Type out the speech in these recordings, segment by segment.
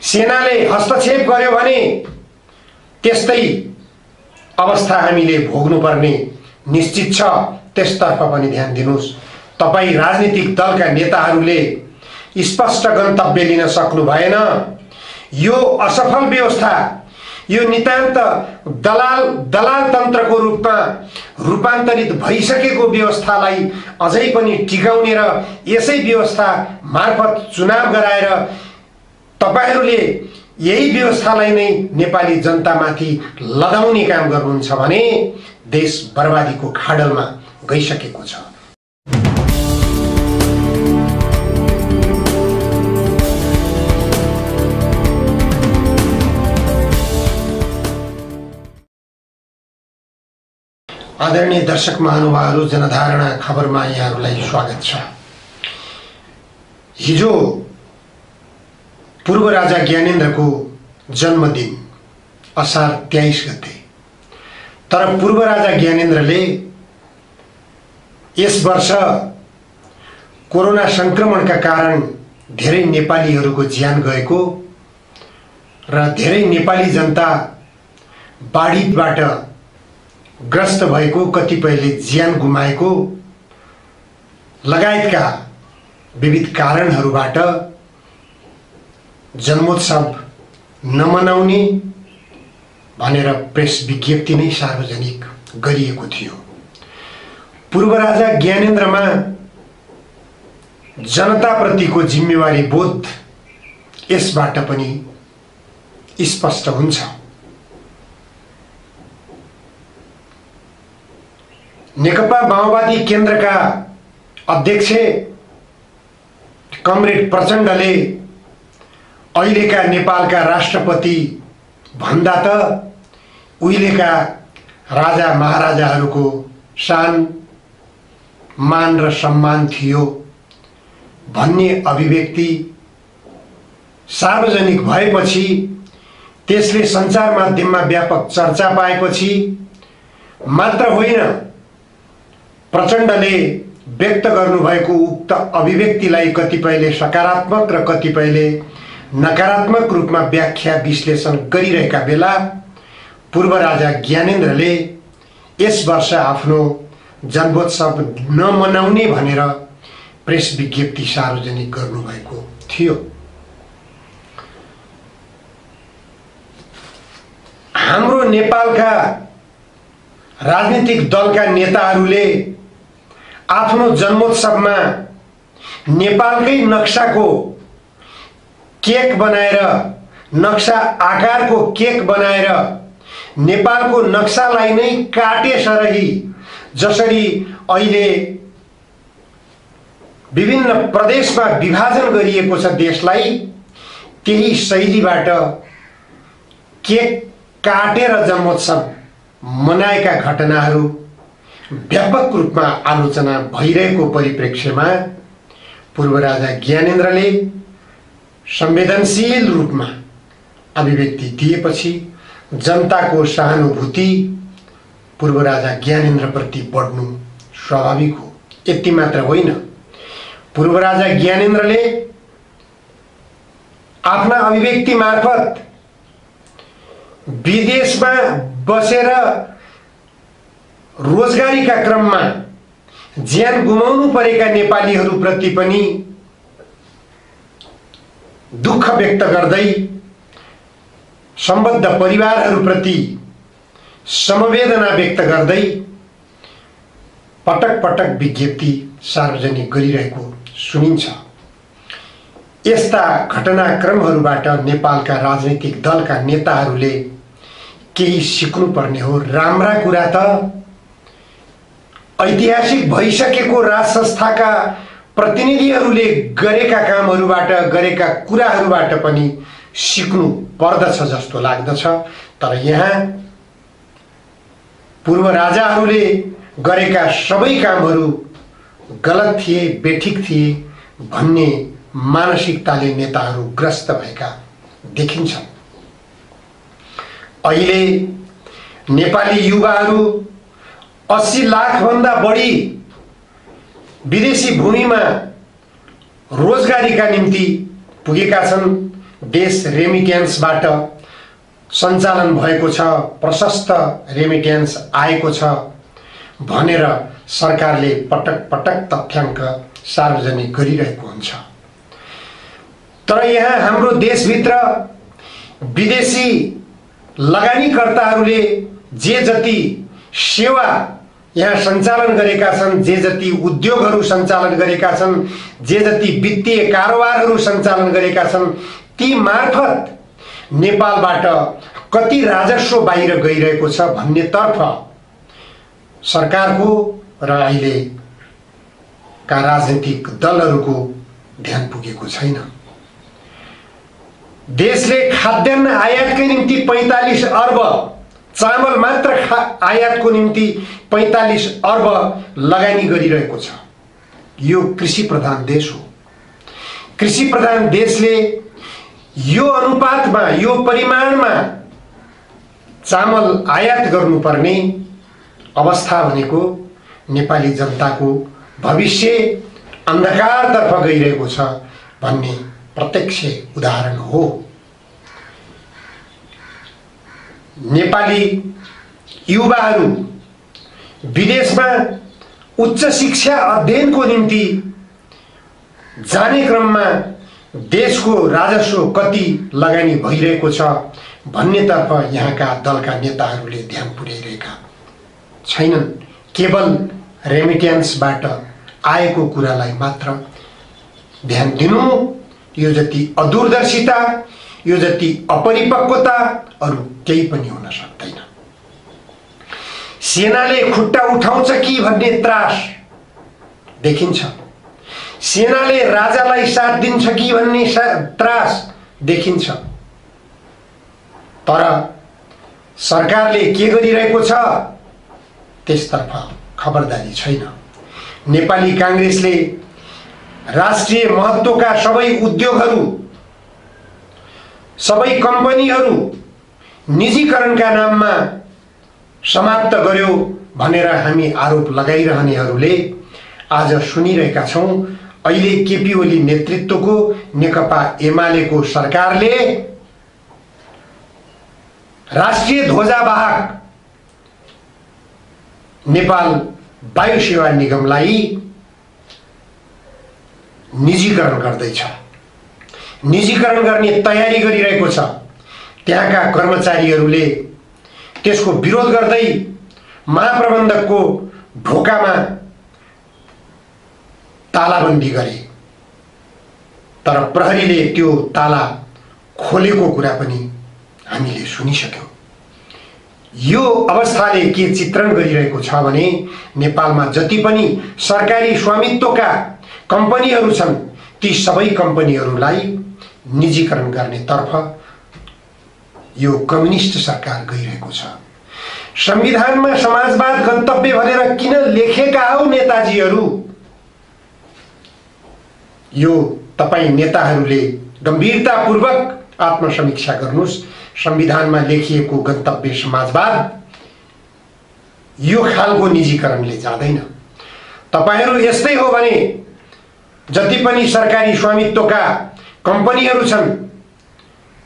सेनाले हस्तक्षेप गर्यो भने त्यस्तै अवस्था हामीले भोग्नुपर्ने निश्चित छ। त्यसतर्फ पनि ध्यान दिनुस्। तपाई राजनीतिक दलका नेताहरूले स्पष्ट गन्तव्य लिन सक्नु भएन। यो असफल व्यवस्था, यो नितान्त दलाल तन्त्रको रूपमा रूपान्तरित भइसकेको व्यवस्थालाई अझै पनि टिकाउने र यसै व्यवस्था मार्फत चुनाव गराएर तपाईहरूले यही व्यवस्थालाई नै नेपाली जनतामाथि लगाउने काम गर्नुहुन्छ भने देश बर्बादीको खाडलमा गइसकेको छ। आदरणीय दर्शक महानुभावहरू, जनधारणा खबरमा यहाँहरूलाई स्वागत छ। हिजो पूर्व राजा ज्ञानेन्द्रको जन्मदिन असार 23 गते। तर पूर्व राजा ज्ञानेन्द्रले यस वर्ष कोरोना संक्रमणका कारण धेरै नेपालीहरूको ज्यान गएको र धेरै नेपाली जनता बाढीबाट ग्रस्त भएको, कतिपयले ज्यान गुमाएको लगायतका विविध कारणहरूबाट जन्मोत्सव नमनाउने भनेर प्रेस विज्ञप्ति नै सार्वजनिक गरिएको थियो। पूर्व राजा ज्ञानेन्द्रमा जनताप्रतिको जिम्मेवारी बोध यसबाट पनि स्पष्ट हुन्छ। नेकपा माओवादी केन्द्रका अध्यक्ष कमरेड प्रचण्डले अहिलेका नेपालका राष्ट्रपति भन्दा त उहिलेका राजा महाराजाहरूको शान मान र सम्मान थियो भन्ने अभिव्यक्ति सार्वजनिक भएपछि, त्यसले सञ्चार माध्यममा व्यापक चर्चा पाएपछि मात्र होइन, प्रचण्डले व्यक्त गर्नुभएको उक्त अभिव्यक्तिलाई कतिपयले सकारात्मक र कतिपयले नकारात्मक रूपमा व्याख्या विश्लेषण गरिरहेका बेला पूर्व राजा ज्ञानेन्द्रले यस वर्ष आफ्नो जन्मोत्सव नमनाउने भनेर प्रेस विज्ञप्ति सार्वजनिक गर्नुभएको थियो। हाम्रो नेपालका राजनीतिक दलका नेताहरूले आफ्नो जन्मोत्सवमा नेपालकै नक्साको केक बनाएर, नक्सा आकारको केक बनाएर नेपालको नक्सालाई नै काटे सरही जसरी अहिले विभिन्न प्रदेशमा विभाजन गरिएको छ देशलाई, त्यही शैलीबाट केक काटेर जन्मोत्सव मनाएका घटनाहरू व्यापक रूपमा आलोचना भइरहेको परिप्रेक्ष्यमा पूर्व राजा ज्ञानेन्द्रले संवेदनशील रूपमा अभिव्यक्ति दिएपछि जनताको सहानुभूति पूर्व राजा ज्ञानेन्द्रप्रति बढ्नु स्वाभाविक हो। यति मात्र होइन, पूर्व राजा ज्ञानेन्द्रले आफ्ना अभिव्यक्ति मार्फत विदेशमा बसेर रोजगारीका क्रममा ज्यान गुमाउनु परेका नेपालीहरूप्रति पनि दुःख व्यक्त गर्दै सम्बद्ध परिवारहरूप्रति समवेदना व्यक्त गर्दै पटक पटक विज्ञप्ति सार्वजनिक गरिरहेको सुनिन्छ। यस्ता घटनाक्रमहरूबाट नेपालका राजनीतिक दलका नेताहरूले केही सिक्नुपर्ने हो। राम्रा कुरा त ऐतिहासिक भइसकेको राज संस्थाका प्रतिनिधिहरूले गरेका कामहरूबाट, गरेका कुराहरूबाट पनि सिक्नु पर्दछ जस्तो लाग्दछ। तर यहाँ पूर्व राजाहरूले गरेका सबै कामहरू गलत थिए, बेठिक थिए भन्ने मानसिकताले नेताहरू ग्रस्त भएका देखिन्छन्। अहिले नेपाली युवाहरू 80 लाख भन्दा बढी विदेशी भूमिमा रोजगारीका निम्ति पुगेका छन्। देश रेमिट्यान्सबाट सञ्चालन भएको छ, प्रशस्त रेमिट्यान्स आएको छ भनेर सरकारले पटक पटक तथ्याङ्क सार्वजनिक गरिरहेको हुन्छ। तर यहाँ हाम्रो देशभित्र विदेशी लगानीकर्ताहरूले जे जति सेवा यहाँ सञ्चालन गरेका छन्, जे जति उद्योगहरू सञ्चालन गरेका छन्, जे जति वित्तीय कारोबारहरू सञ्चालन गरेका छन्, ती मार्फत नेपालबाट कति राजस्व बाहिर गइरहेको छ भन्नेतर्फ सरकारको र अहिलेका राजनीतिक दलहरूको ध्यान पुगेको छैन। देशले खाद्यान्न आयातकै निम्ति 45 अर्ब, चामल मात्र आयातको निम्ति 45 अर्ब लगानी गरिरहेको छ। यो कृषि प्रधान देश हो। कृषि प्रधान देशले यो अनुपातमा, यो परिमाणमा चामल आयात गर्नुपर्ने अवस्था भनेको नेपाली जनताको भविष्य अन्धकारतर्फ गइरहेको छ भन्ने प्रत्यक्ष उदाहरण हो। नेपाली युवाहरू विदेशमा उच्च शिक्षा अध्ययनको निम्ति जाने क्रममा देशको राजस्व कति लगानी भइरहेको छ भन्नेतर्फ यहाँका दलका नेताहरूले ध्यान पुर्याइरहेका छैनन्। केवल रेमिट्यान्सबाट आएको कुरालाई मात्र ध्यान दिनु, यो जति अदूरदर्शिता, यो जति अपरिपक्वता अरू केही पनि हुन सक्दैन। सेनाले खुट्टा उठाउँछ कि भन्ने त्रास देखिन्छ, सेनाले राजालाई साथ दिन्छ कि भन्ने त्रास देखिन्छ, तर सरकारले के गरिरहेको छ त्यसतर्फ खबरदारी छैन। नेपाली कांग्रेसले राष्ट्रिय महत्त्वका सबै उद्योगहरू, सबै कम्पनीहरू निजीकरणका नाममा समाप्त गर्यो भनेर हामी आरोप लगाइरहनेहरूले आज सुनिरहेका छौं। अहिले केपी ओली नेतृत्वको नेकपा एमालेको सरकारले राष्ट्रिय ध्वजावाहक नेपाल वायु सेवा निगमलाई निजीकरण गर्दैछ, निजीकरण गर्ने तयारी गरिरहेको छ। त्यहाँका कर्मचारीहरूले त्यसको विरोध गर्दै महाप्रबन्धकको ढोकामा तालाबन्दी गरे, तर प्रहरीले त्यो ताला खोलेको कुरा पनि हामीले सुनिसक्यौं। यो अवस्थाले के चित्रण गरिरहेको छ भने नेपालमा जति पनि सरकारी स्वामित्वका कम्पनीहरू छन् ती सबै कम्पनीहरूलाई निजीकरण गर्नेतर्फ यो कम्युनिस्ट सरकार गइरहेको छ। संविधानमा समाजवाद गन्तव्य भनेर किन लेखेका हौ नेताजीहरू? यो तपाई नेताहरूले गम्भीरतापूर्वक आत्मसमीक्षा गर्नुस्। संविधानमा लेखिएको गन्तव्य समाजवाद यो खालको निजीकरणले जाँदैन। तपाईहरू यस्तै हो भने जति पनि सरकारी स्वामित्वका कम्पनीहरू छन्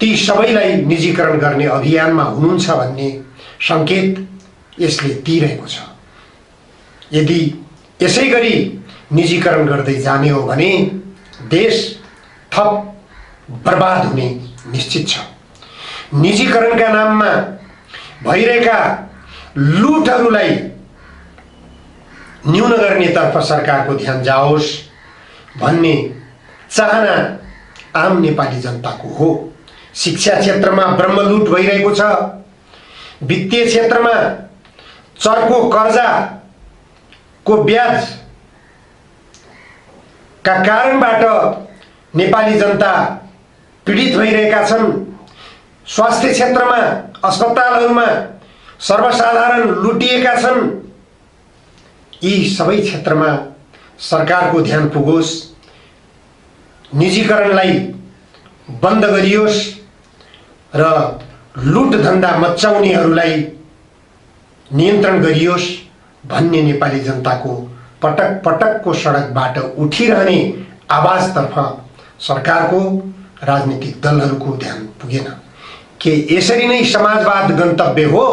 ती सबैलाई निजीकरण गर्ने अभियानमा हुनुहुन्छ भन्ने संकेत यसले दिइरहेको छ। यदि यसै गरी निजीकरण गर्दै जाने हो भने देश थप बर्बाद हुने निश्चित छ। निजीकरणका नाममा भइरहेका लुटहरूलाई न्यून गर्नेतर्फ सरकारको ध्यान जाओस् भन्ने चाहना आम नेपाली जनताको हो। शिक्षा क्षेत्रमा ब्रह्मलुट भइरहेको छ। वित्तीय क्षेत्रमा चर्को कर्जाको ब्याज का कारणबाट नेपाली जनता पीडित भइरहेका छन्। स्वास्थ्य क्षेत्रमा, अस्पतालहरूमा सर्वसाधारण लुटिएका छन्। यी सबै क्षेत्रमा सरकारको ध्यान पुगोस्, निजीकरणलाई बन्द गरियोस् र लुट धन्दा मच्चाउनेहरूलाई नियन्त्रण गरियोस् भन्ने नेपाली जनताको पटक पटकको सडकबाट उठिरहने आवाजतर्फ सरकारको राजनीतिक दलहरूको ध्यान पुगेन। के यसरी नै समाजवाद गन्तव्य हो?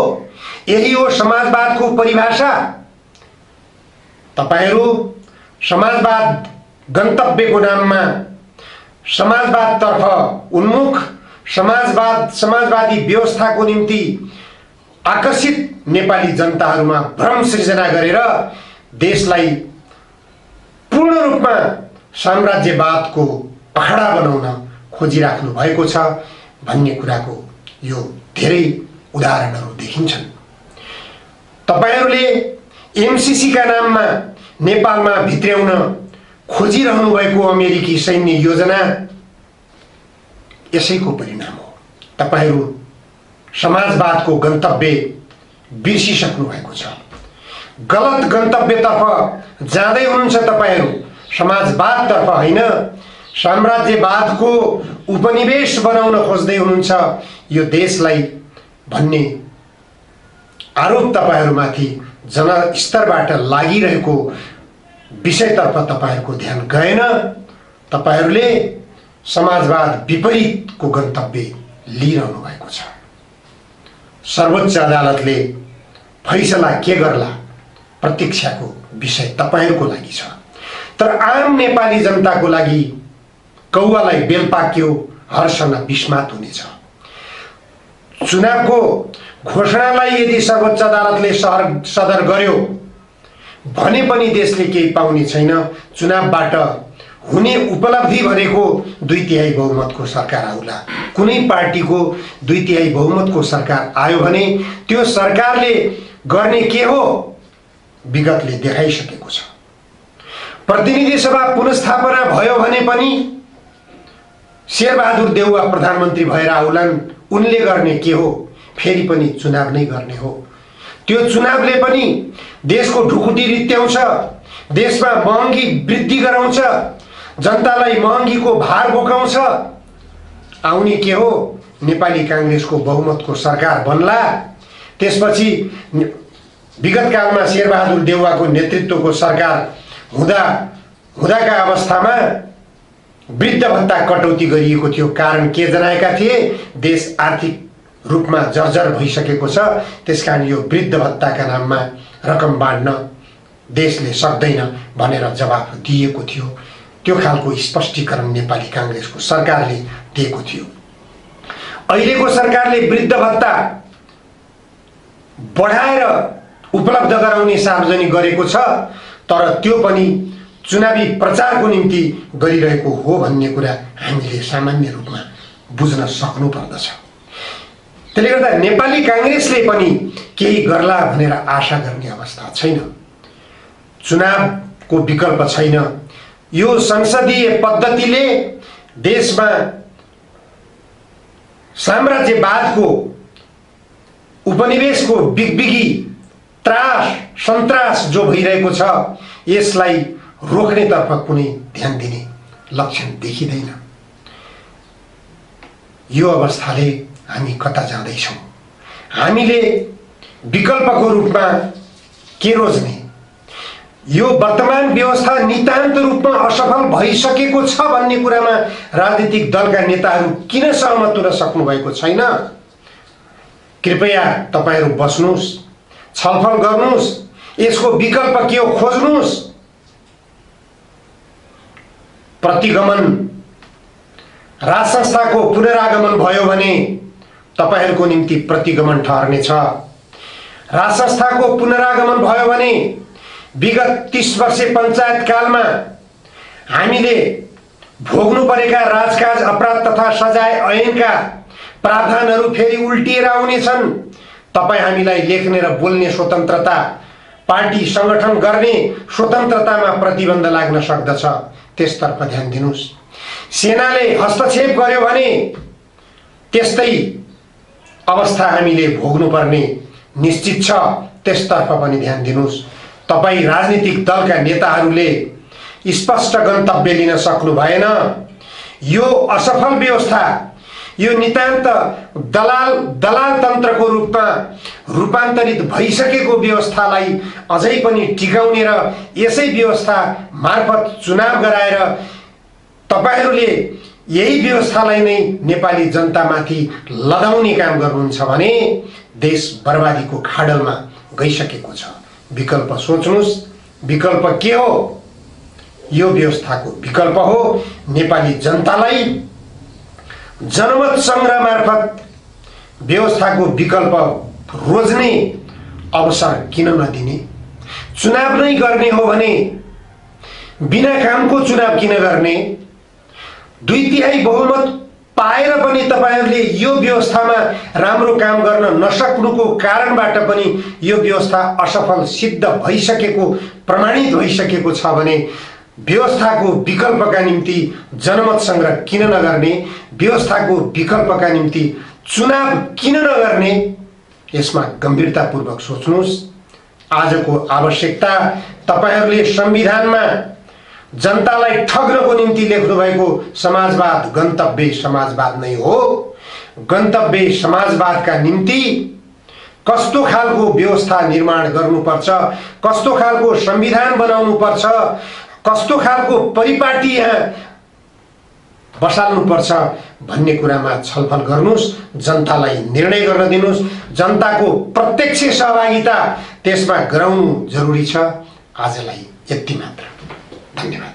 यही हो समाजवादको परिभाषा? तपाईहरू समाजवाद गन्तव्यको नाममा समाजवादतर्फ उन्मुख, समाजवादी व्यवस्थाको निम्ति आकर्षित नेपाली जनताहरूमा भ्रम सृजना गरेर देशलाई पूर्ण रूपमा साम्राज्यवादको पखडा बनाउन खोजिराख्नु भएको छ भन्ने कुराको यो धेरै उदाहरणहरू देखिन्छन्। तपाईहरूले एमसीसी का नाममा नेपालमा भित्र्याउन खोजिरहनु भएको अमेरिकी सैन्य योजना यसैको परिणाम हो। तपाईहरू समाजवादको गन्तव्य बिर्सिसक्नु भएको छ। गलत गन्तव्यतर्फ जाँदै हुनुहुन्छ तपाईहरू, समाजवादतर्फ होइन, साम्राज्यवादको उपनिवेश बनाउन खोज्दै हुनुहुन्छ यो देशलाई भन्ने आरोप तपाईहरूमाथि जनस्तरबाट लागिरहेको विषयतर्फ तपाईहरूको ध्यान गएन। तपाईहरूले समाजवाद विपरीतको गन्तव्य लिइरहनु भएको छ। सर्वोच्च अदालतले फैसला के गर्ला प्रतीक्षाको विषय तपाईहरूको लागि छ। तर आम नेपाली जनताको लागि कौवालाई बेल पाक्यो हर्षण विस्मात हुनेछ। चुनावको घोषणालाई यदि सर्वोच्च अदालतले सदर गर्यो भने पनि देशले केही पाउने छैन। चुनावबाट हुने उपलब्धि भनेको 2/3 बहुमतको सरकार आउला। कुनै पार्टीको 2/3 बहुमतको सरकार आयो भने त्यो सरकारले गर्ने के हो विगतले देखाइसकेको छ। प्रतिनिधि सभा पुनर्स्थापना भयो भने पनि शेरबहादुर देउवा प्रधानमन्त्री भएर आउलान्। उनले गर्ने के हो? फेरि पनि चुनाव नै गर्ने हो। त्यो चुनावले पनि देशको ढुकुटी रित्याउँछ, देशमा महँगी वृद्धि गराउँछ, जनतालाई महँगीको भार बोकाउँछ। आउने के हो? नेपाली कांग्रेसको बहुमतको सरकार बन्ला। त्यसपछि विगत कालमा शेरबहादुर देउवाको नेतृत्वको सरकार हुँदाका अवस्थामा वृद्ध भत्ता कटौती गरिएको थियो। कारण के जनाएका थिए? देश आर्थिक रूपमा जर्जर भइसकेको छ, त्यसकारण यो वृद्ध भत्ताका नाममा रकम बाँड्न देशले सक्दैन भनेर जवाफ दिएको थियो। त्यो खालको स्पष्टीकरण नेपाली कांग्रेसको सरकारले दिएको थियो। अहिलेको सरकारले वृद्ध भत्ता बढाएर उपलब्ध गराउने सार्वजनिक गरेको छ, तर त्यो पनि चुनावी प्रचारको निम्ति गरिरहेको हो भन्ने कुरा हामीले सामान्य रूपमा बुझ्न सक्नु पर्दछ। त्यसले गर्दा नेपाली कांग्रेसले पनि केही गर्ला भनेर आशा गर्ने अवस्था छैन। चुनावको विकल्प छैन। यो संसदीय पद्धतिले देशमा साम्राज्यवादको उपनिवेशको बिगबिगी त्रास सन्तास जो भइरहेको छ यसलाई रोक्नेतर्फ कुनै ध्यान दिने लक्षण देखिँदैन। यो अवस्थाले हामी कता जाँदैछौँ? हामीले विकल्पको रूपमा के रोज्ने? यो वर्तमान व्यवस्था नितान्त रूपमा असफल भइसकेको छ भन्ने कुरामा राजनीतिक दलका नेताहरू किन सहमत हुन सक्नु भएको छैन? कृपया तपाईहरू बस्नुस्, छलफल गर्नुस्, यसको विकल्प के हो खोज्नुस्। प्रतिगमन राज संस्थाको पुनरागमन भयो भने तपाईहरूको निम्ति प्रतिगमन ठहर्नेछ। राज संस्थाको पुनरागमन भयो भने विगत 30 वर्षे पञ्चायत कालमा हामीले भोग्नु परेका राजकाज अपराध तथा सजाय ऐनका प्रावधानहरू फेरि उल्टिएर आउनेछन्। तपाईँ हामीलाई लेख्ने र बोल्ने स्वतन्त्रता, पार्टी संगठन गर्ने स्वतन्त्रतामा प्रतिबन्ध लाग्न सक्दछ। त्यसतर्फ ध्यान दिनुस्। सेनाले हस्तक्षेप गर्यो भने त्यस्तै अवस्था हामीले भोग्नुपर्ने निश्चित छ। त्यसतर्फ पनि ध्यान दिनुस्। तपाईँ राजनीतिक दलका नेताहरूले स्पष्ट गन्तव्य लिन सक्नु भएन। यो असफल व्यवस्था, यो नितान्त दलाल तन्त्रको रूपमा रूपान्तरित भइसकेको व्यवस्थालाई अझै पनि टिकाउने र यसै व्यवस्था मार्फत चुनाव गराएर तपाईहरूले यही व्यवस्थालाई नै नेपाली जनतामाथि लगाउने काम गर्नुहुन्छ भने देश बर्बादीको खाडलमा गइसकेको छ। विकल्प सोच्नुस्। विकल्प के हो? यो व्यवस्थाको विकल्प हो नेपाली जनतालाई जनमत संग्रह मार्फत व्यवस्थाको विकल्प रोज्ने अवसर किन नदिने? चुनाव नै गर्ने हो भने बिना कामको चुनाव किन गर्ने? 2/3 बहुमत पाएर पनि तपाईहरुले यो व्यवस्थामा राम्रो काम गर्न नसक्नुको कारणबाट पनि यो व्यवस्था असफल सिद्ध भइसकेको प्रमाणित भइसकेको छ भने व्यवस्थाको विकल्पका निम्ति जनमत संग्रह किन नगर्ने? व्यवस्थाको विकल्पका निम्ति चुनाव किन नगर्ने? यसमा गम्भीरतापूर्वक सोच्नुस्। आजको आवश्यकता तपाईहरुले संविधानमा जनतालाई ठग्नको निम्ति लेख्नु भएको समाजवाद गन्तव्य समाजवाद नै हो। गन्तव्य समाजवादका निम्ति कस्तो खालको व्यवस्था निर्माण गर्नुपर्छ, कस्तो खालको संविधान बनाउनुपर्छ, कस्तो खालको परिपाटी यहाँ बसाल्नुपर्छ भन्ने कुरामा छलफल गर्नुस्। जनतालाई निर्णय गर्न दिनुस्। जनताको प्रत्यक्ष सहभागिता त्यसमा गराउनु जरुरी छ। आजलाई यति मात्र। धन्यवाद।